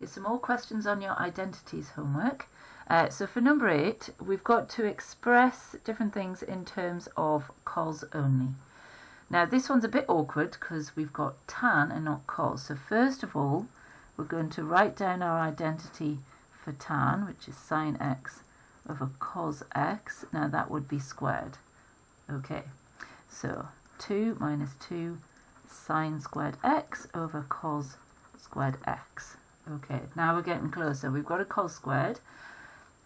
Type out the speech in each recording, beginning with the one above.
Here's some more questions on your identities homework. So for number 8, we've got to express different things in terms of cos only. Now this one's a bit awkward because we've got tan and not cos. So first of all, we're going to write down our identity for tan, which is sine x over cos x. Now that would be squared. Okay, so 2 minus 2 sine squared x over cos squared x. Okay, now we're getting closer. We've got a cos squared.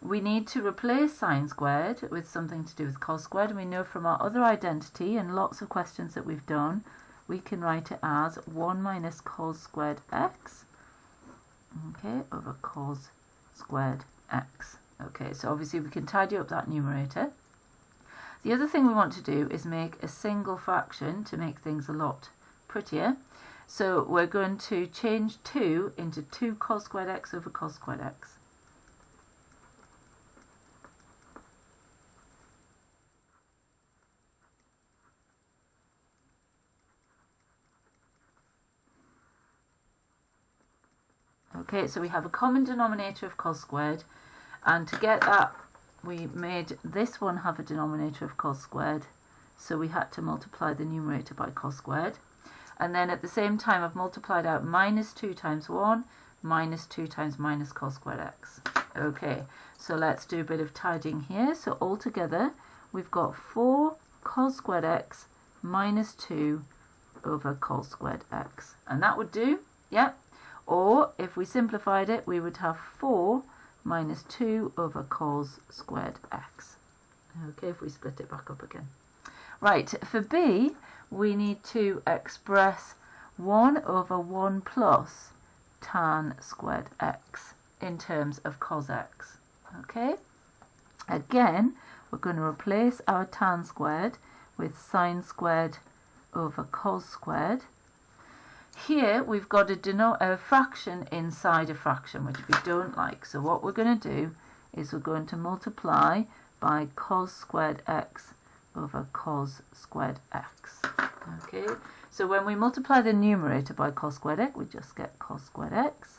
We need to replace sine squared with something to do with cos squared, and we know from our other identity and lots of questions that we've done, we can write it as 1 minus cos squared x, okay, over cos squared x. Okay, so obviously we can tidy up that numerator. The other thing we want to do is make a single fraction to make things a lot prettier. So we're going to change 2 into 2 cos squared x over cos squared x. Okay, so we have a common denominator of cos squared, and to get that we made this one have a denominator of cos squared, so we had to multiply the numerator by cos squared. And then at the same time I've multiplied out minus 2 times 1 minus 2 times minus cos squared x. Okay, so let's do a bit of tidying here. So altogether we've got 4 cos squared x minus 2 over cos squared x. And that would do, yeah. Or if we simplified it, we would have 4 minus 2 over cos squared x. Okay, if we split it back up again. Right, for b, we need to express 1 over 1 plus tan squared x in terms of cos x. Okay, again, we're going to replace our tan squared with sine squared over cos squared. Here we've got a fraction inside a fraction, which we don't like. So what we're going to do is we're going to multiply by cos squared x over cos squared x. Okay, so when we multiply the numerator by cos squared x, we just get cos squared x.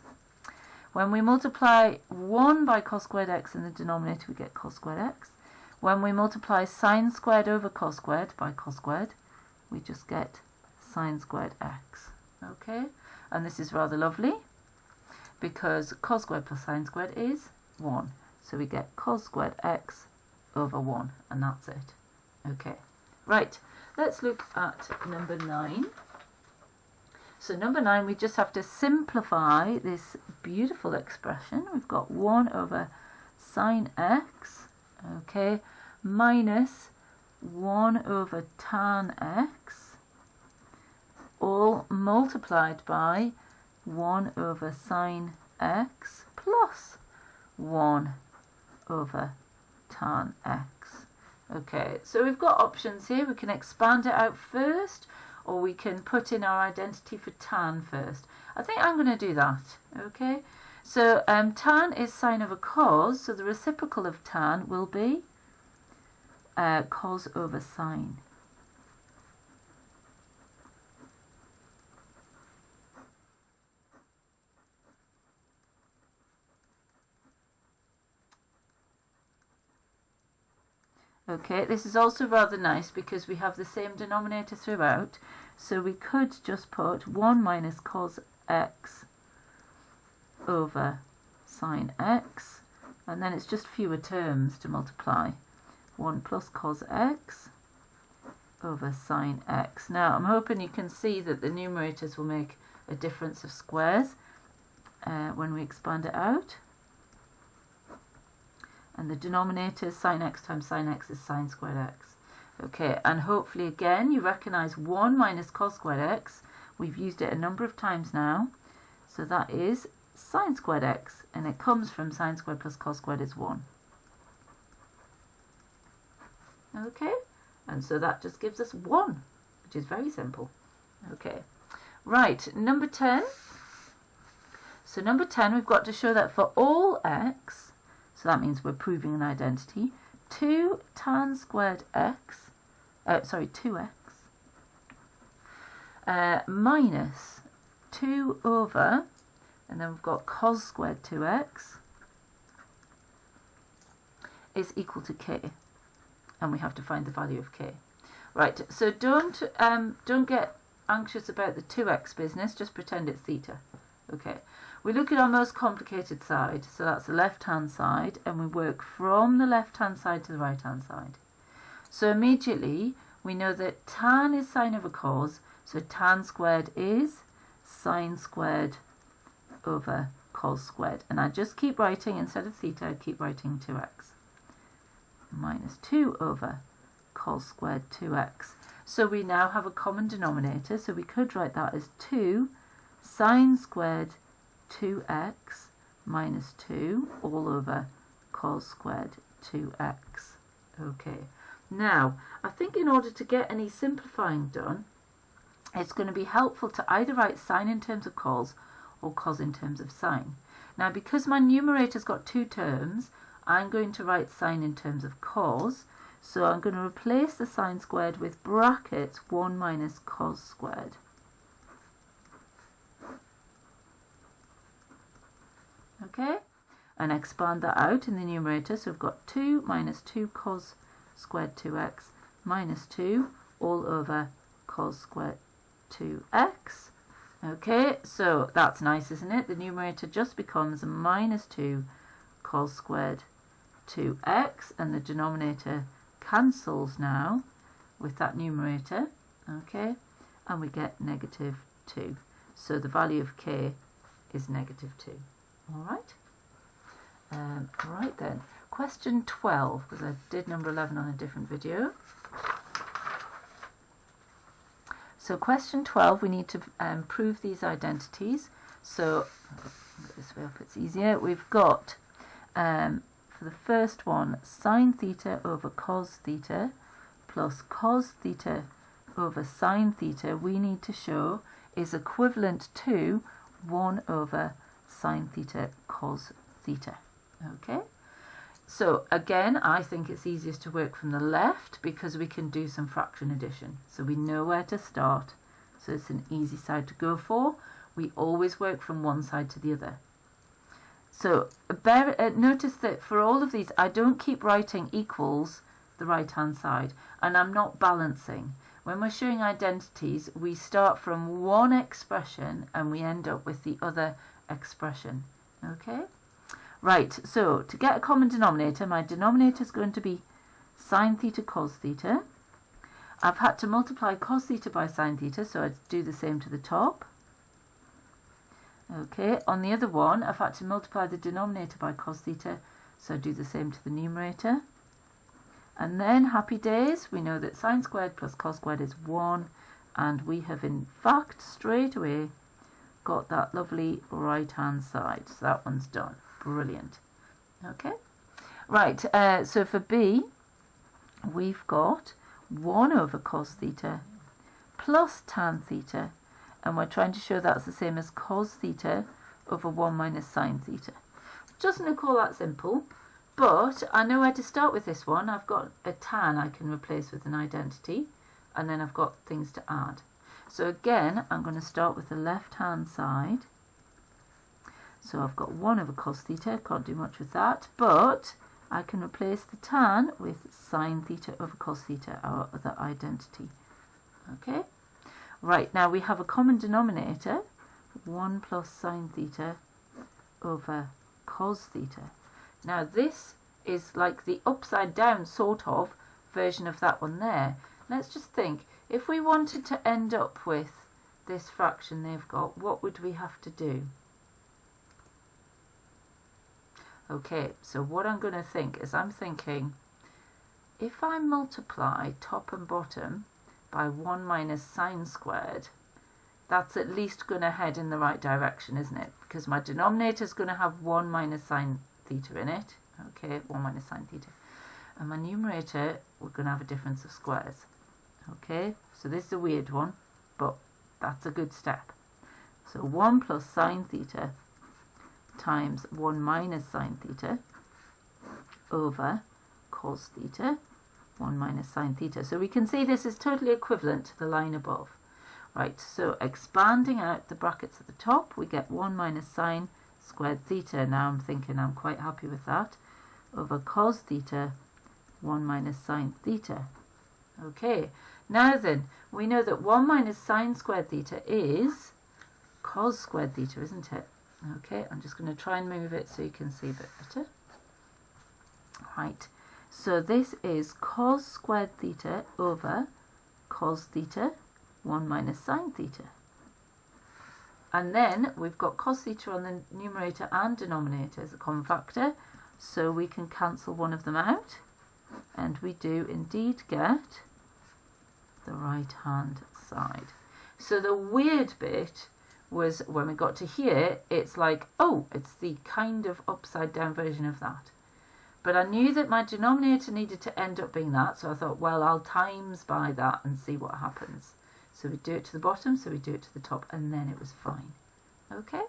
When we multiply 1 by cos squared x in the denominator, we get cos squared x. When we multiply sine squared over cos squared by cos squared, we just get sine squared x. Okay, and this is rather lovely because cos squared plus sine squared is 1. So we get cos squared x over 1, and that's it. Okay, right, let's look at number 9. So number 9, we just have to simplify this beautiful expression. We've got 1 over sine x, okay, minus 1 over tan x, all multiplied by 1 over sine x plus 1 over tan x. Okay, so we've got options here. We can expand it out first, or we can put in our identity for tan first. I think I'm going to do that. Okay, so tan is sine over cos, so the reciprocal of tan will be cos over sine. Okay, this is also rather nice because we have the same denominator throughout, so we could just put 1 minus cos x over sine x, and then it's just fewer terms to multiply. 1 plus cos x over sine x. Now I'm hoping you can see that the numerators will make a difference of squares when we expand it out. And the denominator is sine x times sine x is sine squared x. Okay, and hopefully again you recognise 1 minus cos squared x. We've used it a number of times now. So that is sine squared x, and it comes from sine squared plus cos squared is 1. Okay, and so that just gives us 1, which is very simple. Okay, right, number 10. So number 10, we've got to show that for all x, so that means we're proving an identity, 2 tan squared x, 2x, minus 2 over and then we've got cos squared 2x is equal to k, and we have to find the value of k. Right, so don't get anxious about the 2x business, just pretend it's theta. Okay, we look at our most complicated side, so that's the left-hand side, and we work from the left-hand side to the right-hand side. So immediately we know that tan is sine over cos, so tan squared is sine squared over cos squared. And I just keep writing, instead of theta, I keep writing 2x. Minus 2 over cos squared 2x. So we now have a common denominator, so we could write that as 2 sine squared 2x minus 2 all over cos squared 2x. Okay, now I think in order to get any simplifying done, it's going to be helpful to either write sine in terms of cos or cos in terms of sine. Now because my numerator's got two terms, I'm going to write sine in terms of cos, so I'm going to replace the sine squared with brackets 1 minus cos squared. Okay, and expand that out in the numerator, so we've got 2 minus 2 cos squared 2x minus 2 all over cos squared 2x. Okay, so that's nice, isn't it? The numerator just becomes minus 2 cos squared 2x, and the denominator cancels now with that numerator. Okay, and we get negative 2. So the value of k is negative 2. All right. Right then, question 12, because I did number 11 on a different video. So question 12, we need to prove these identities. So this way up, it's easier. We've got for the first one, sine theta over cos theta plus cos theta over sine theta, we need to show is equivalent to 1 over sine theta cos theta. Okay, so again, I think it's easiest to work from the left because we can do some fraction addition. So we know where to start, so it's an easy side to go for. We always work from one side to the other. So notice that for all of these, I don't keep writing equals the right-hand side, and I'm not balancing. When we're showing identities, we start from one expression and we end up with the other expression. Okay? Right, so to get a common denominator, my denominator is going to be sine theta cos theta. I've had to multiply cos theta by sine theta, so I'd do the same to the top. Okay, on the other one, I've had to multiply the denominator by cos theta, so I do the same to the numerator. And then, happy days, we know that sine squared plus cos squared is 1, and we have in fact straight away got that lovely right-hand side. So that one's done. Brilliant. Okay, right, so for B, we've got 1 over cos theta plus tan theta, and we're trying to show that's the same as cos theta over 1 minus sine theta. Just going to call that simple, but I know where to start with this one. I've got a tan I can replace with an identity, and then I've got things to add. So again, I'm going to start with the left-hand side. So I've got 1 over cos theta, can't do much with that, but I can replace the tan with sine theta over cos theta, our other identity. Okay? Right, now we have a common denominator, 1 plus sine theta over cos theta. Now this is like the upside down sort of version of that one there. Let's just think, if we wanted to end up with this fraction they've got, what would we have to do? Okay, so what I'm going to think is I'm thinking, if I multiply top and bottom by 1 minus sine squared, that's at least going to head in the right direction, isn't it? Because my denominator is going to have 1 minus sine theta in it. Okay, 1 minus sine theta. And my numerator, we're going to have a difference of squares. Okay, so this is a weird one, but that's a good step. So 1 plus sine theta times 1 minus sine theta over cos theta, 1 minus sine theta. So we can see this is totally equivalent to the line above. Right, so expanding out the brackets at the top, we get 1 minus sine squared theta. Now I'm thinking I'm quite happy with that. Over cos theta, 1 minus sine theta. Okay, now then, we know that 1 minus sine squared theta is cos squared theta, isn't it? Okay, I'm just going to try and move it so you can see a bit better. Right, so this is cos squared theta over cos theta, 1 minus sine theta. And then we've got cos theta on the numerator and denominator as a common factor, so we can cancel one of them out, and we do indeed get the right hand side. So the weird bit was when we got to here, it's like, oh, it's the kind of upside down version of that. But I knew that my denominator needed to end up being that, so I thought, well, I'll times by that and see what happens. So we do it to the bottom, so we do it to the top, and then it was fine. Okay?